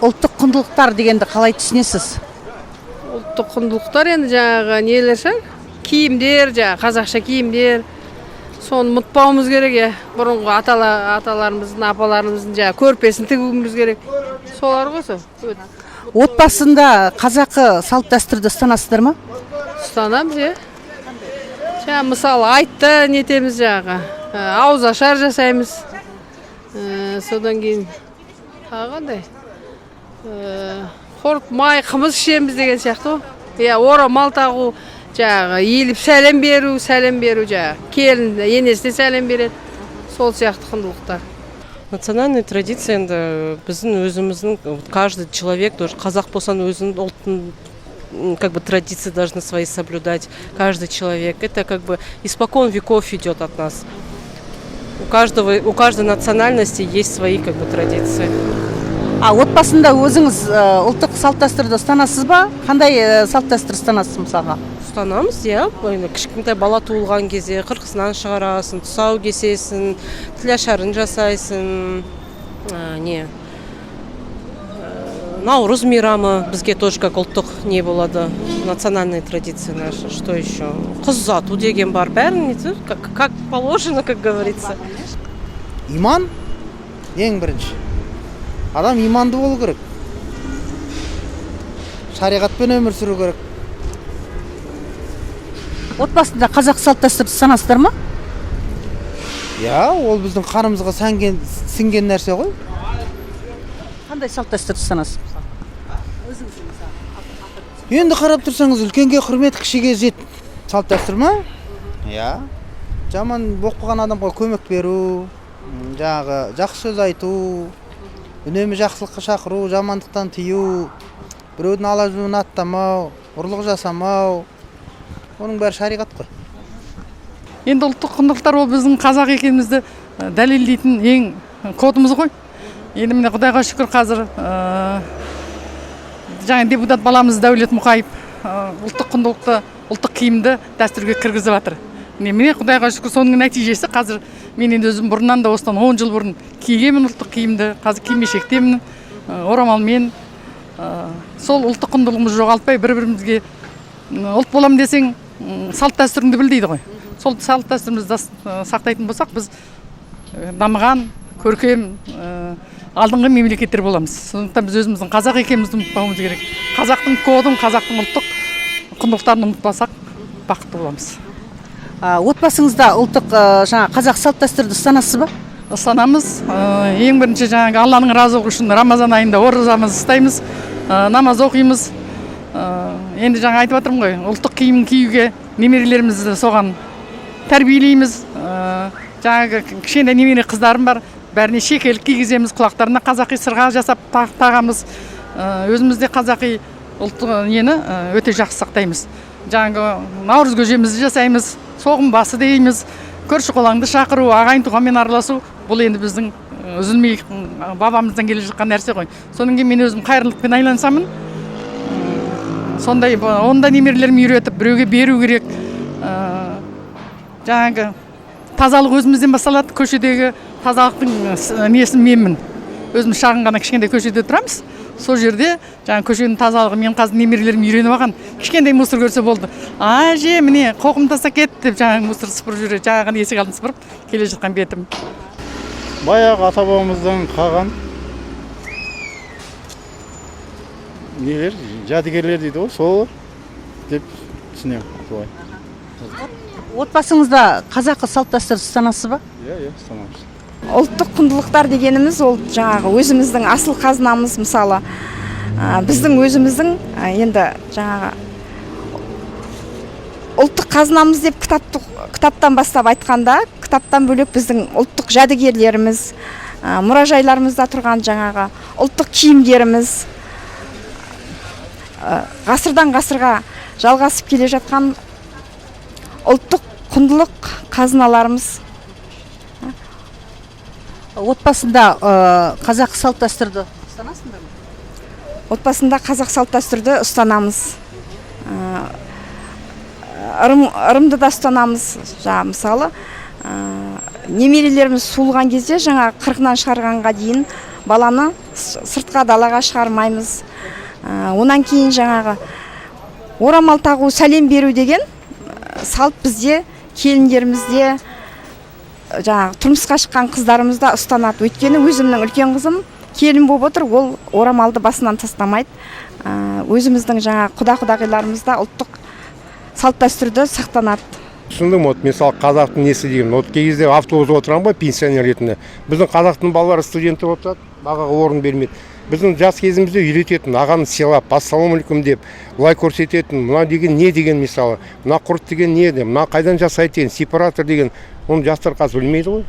ұлттық құндылықтар дегенді қалай түсінесіз? Ұлттық құндылықтар енді жаңағы нелер шығар? Киімдер, жаңағы қазақша киімдер. Соны ұмытпауымыз керек, я. Бұрынғы аталарымыздың, апаларымыздың жаңағы көрпесін тігуіміз керек. Солар ғой. Отбасында қазақы салт дәстүрді ұстанасыздар ма? Ұстанамыз, я. Жаңағы мысалы айтты нетеміз жаңағы. Ауызашар жасаймыз. Содан кейін қандай? Қорт май қымыз ішеміз деген сияқты. Я орамал тағу, жаңағы иіліп сәлем беру жаңағы. Келін енесіне сәлем береді. Сол сияқты құндылықтар. Национальный традиция енді біздің өзіміздің, каждый человек тоже қазақ болсан өзінің ұлттың как бы традиции должны свои соблюдать. Каждый человек. Это как бы испокон веков идет от нас. У каждой национальности есть свои как бы традиции. Отбасында өзіңіз ұлттық салт дәстүрді ұстанасыз ба? Қандай салт дәстүр ұстанасыз мысалға? Ұстанамыз, иә. Кішкентай бала туылған кезде қырқысынан шығарасың, тұсау кесесің, тілашарын жасайсың. Наурыз мейрамы бізге тоже как ұлттық не болады. Национальные традиции наши. Что еще? Қыз ұзату деген бар. Бәрін как положено, как говорится. Иман ең бірінші. Адам иманды болу керек. Шариғатпен өмір сүру керек. Отбасында қазақ салт дәстүрді ұстанасыздар ма? Я, ол біздің қанымызға сіңген нәрсе ғой. Қандай салт дәстүрді ұстанасыз? Енді қарап тұрсаңыз, үлкенге құрмет, кішіге ізет салт дәстүр ма? Я. Жаман оқыған адамға көмек беру, жақсы сөз айту, үнемі жақсылыққа шақыру, жамандықтан тыю, біреудің ала жүзін аттамау, ұрлық жасамау. Оның бәрі шариғат қой. Енді ұлттық құндылықтар ол біздің қазақ екенімізді дәлелдейтін ең кодымыз ғой. Енді міне Құдайға шүкір қазір жаңа депутат баламыз Дәулет Мұқаев ұлттық құндылықты, ұлттық киімді дәстүрге кіргізіп жатыр. Міне Құдайға шүкір соның нәтижесі қазір мен енді өзім бұрыннан да осыдан 10 жыл бұрын кигенмін ұлттық киімді, қазір кимешектемін, орамалмен. Сол ұлттық құндылығымызды жоғалтпай бір-бірімізге ұлт болам десең салт дәстүріңді біл дейді ғой. Сол салт дәстүрімізді сақтайтын болсақ, біз дамыған, көркем, алдыңғы мемлекеттер боламыз. Сондықтан біз өзіміздің қазақ екенімізді ұмытпауымыз керек. Қазақтың кодын, қазақтың ұлттық құндылықтарын ұмытпасақ, бақытты боламыз. Отбасыңызда ұлттық қазақ салт дәстүрді ұстанасыз ба? Ұстанамыз. Ең бірінші жаңағы Алланың разылығы үшін Рамазан айында оразамызды ұстаймыз, намаз оқимыз. Енді жаңа айтып жатырмын ғой, ұлттық киім киюге немерелерімізді соған тәрбиелейміз. Жаңағы кішкентай немере қыздарым бар, бәріне шекелік кигіземіз, құлақтарына қазақи сырға жасап тағамыз. Өзімізде қазақи ұлттық нені өте жақсы сақтаймыз. Жаңағы наурыз көжемізді жасаймыз, соғым басы дейміз, көрші қолаңды шақыру, ағайын туғанмен араласу, бұл енді біздің үзілмей бабамыздан келе жатқан нәрсе ғой. Содан кейін мен өзім қайырымдылықпен айналысамын. Сондай онда немерелерім үйретіп, біреуге беру керек. Жаңағы тазалық өзімізден басталады, көшедегі тазалықтың несін менмін. Өзім шағын ғана кішкентай көшеде тұрамыз. Сол жерде жаңағы көшенің тазалығы мен қазір немерелерім үйреніп алған. Кішкентай мусор көрсе болды. Әже, міне қоқым тастап кетті деп жаңағы мусор сыпырып жүреді. Жаңағы есік алдын сыпырып келе жатқан бетім. Баяғы ата бабамыздан қалған нелер, жәдігерлер дейді ғой, сол деп түсінемін. Солай. Отбасыңызда қазақы салт дәстүрді ұстанасыз ба? Иә, ұстанамыз. Ұлттық құндылықтар дегеніміз ол жаңағы өзіміздің асыл қазынамыз, мысалы біздің өзіміздің енді жаңағы ұлттық қазынамыз деп кітаптан бастап айтқанда, кітаптан бөлек біздің ұлттық жәдігерлеріміз, мұражайларымызда тұрған жаңағы ұлттық киімдеріміз, ғасырдан ғасырға жалғасып келе жатқан ұлттық құндылық қазыналарымыз. Отбасында қазақ салт дәстүрді ұстанасыңдар ма? Отбасында қазақ салт дәстүрді ұстанамыз. Ырымды да ұстанамыз. Мысалы, немерелеріміз суылған кезде жаңа 40-нан шығарғанға дейін баланы сыртқа далаға шығармаймыз. Онан кейін жаңағы орамал тағу, сәлем беру деген салт бізде, келіндерімізде, жаңағы тұрмысқа шыққан қыздарымызда ұстанады. Өйткені өзімнің үлкен қызым келін болып отыр, ол орамалды басынан тастамайды. Өзіміздің жаңа құда-құдағиларымызда ұлттық салт дәстүрді сақтанады. Түсіндім, мысалы қазақтың несі деймін, кей кезде автобусқа отырамын ғой, пенсионер ретінде. Біздің қазақтың балалары студенті болып жатады, бағаға орын бермейді. Біздің жас кезімізде үйрететін, ағаны сыйлап, ассалаумалейкум деп, былай көрсететін, мына деген не деген мысалы, мына құрт деген не деп, мына қайдан жасайды деген, сепаратор деген, оны жастар қазір білмейді ғой.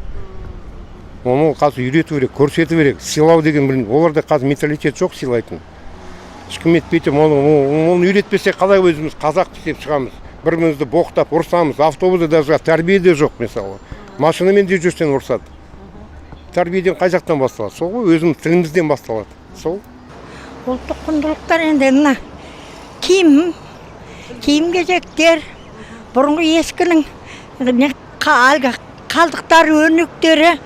Оны қазір үйрету керек, көрсету керек, сыйлау деген білмейді. Оларда қазір менталитет жоқ сыйлайтын. Ешкім етпейді, оны үйретпесе қалай өзіміз қазақпыз деп шығамыз. Бірімізді боқтап ұрсамыз, автобуста даже тәрбиеде жоқ мысалы. Машинамен де жүрсең ұрсады. Тәрбиеден қай жақтан басталады? Сол ғой, өзіміз тілімізден басталады. Сол. Ұлттық құндылықтар енді мына киім-кешектер, бұрынғы ескінің қалдықтары, өрнектері,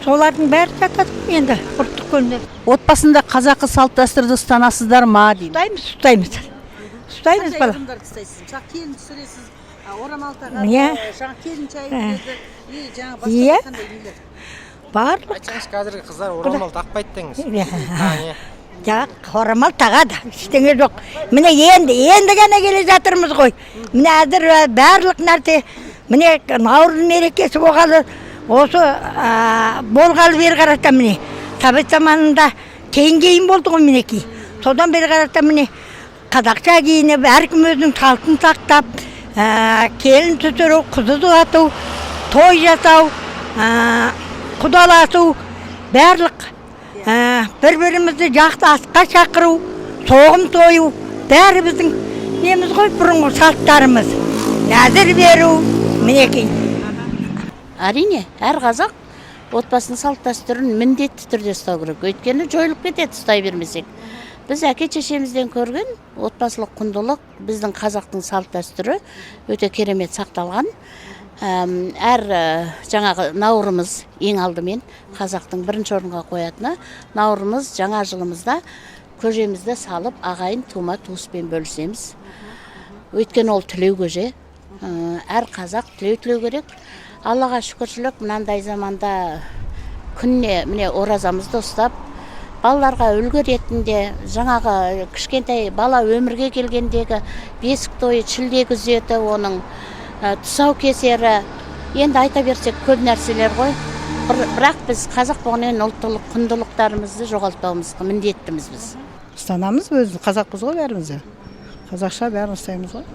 солардың бәрі жатады енді ұлттық көндер. Отбасында қазақы салт дәстүрді ұстанасыздар ма дейді. Ұстаймыз бала. Келін түсіресіз, орамал тағады, Иә. келін чайы береді, жаңа Иә. басқа қандай үйлер? Барлық. Айтсаңыз қазіргі қыздар орамал тақпайды деңіз. Орамал тағады, ештеңе жоқ. Міне енді ғана келе жатырмыз ғой. Міне әзір барлық нәрсе, міне Наурыз мерекесі болғалы, осы болғалы бері қарата міне. Совет заманында кейін болды ғой мінекей. Содан бері қарата міне қазақша киініп, әркім өзінің салтын сақтап, келін түсіру, қыз ұзату, той жасау, құдаласу, барлық бір-бірімізді жақсы асқа шақыру, соғым тойу, бәрі біздің неміз ғой бұрынғы салттарымыз. Әзір беру, мінекей. Әрине, әр қазақ отбасының салт дәстүрін міндетті түрде ұстау керек. Өйткені жойылып кетеді ұстай бермесек. Біз әке-шешемізден көрген отбасылық құндылық біздің қазақтың салт дәстүрі өте керемет сақталған. Әр жаңағы наурымыз ең алдымен қазақтың бірінші орынға қоятыны, наурымыз жаңа жылымызда көжемізді салып ағайын тума туыспен бөлісеміз. Өйткені ол тілеу көже. Әр қазақ тілеу керек. Аллаға шүкіршілік, мынандай заманда күнне міне оразамызды ұстап, балаларға үлгі ретінде жаңағы кішкентай бала өмірге келгендегі бесік тойы, шілде күзеті, оның тұсау кесері, енді айта берсек көп нәрселер ғой. Бірақ біз қазақ болғаннан ұлттық құндылықтарымызды жоғалтпауымыз міндеттіміз біз. Ұстанамыз, өзі қазақпыз ғой бәріміз. Қазақша бәрін ұстаймыз ғой.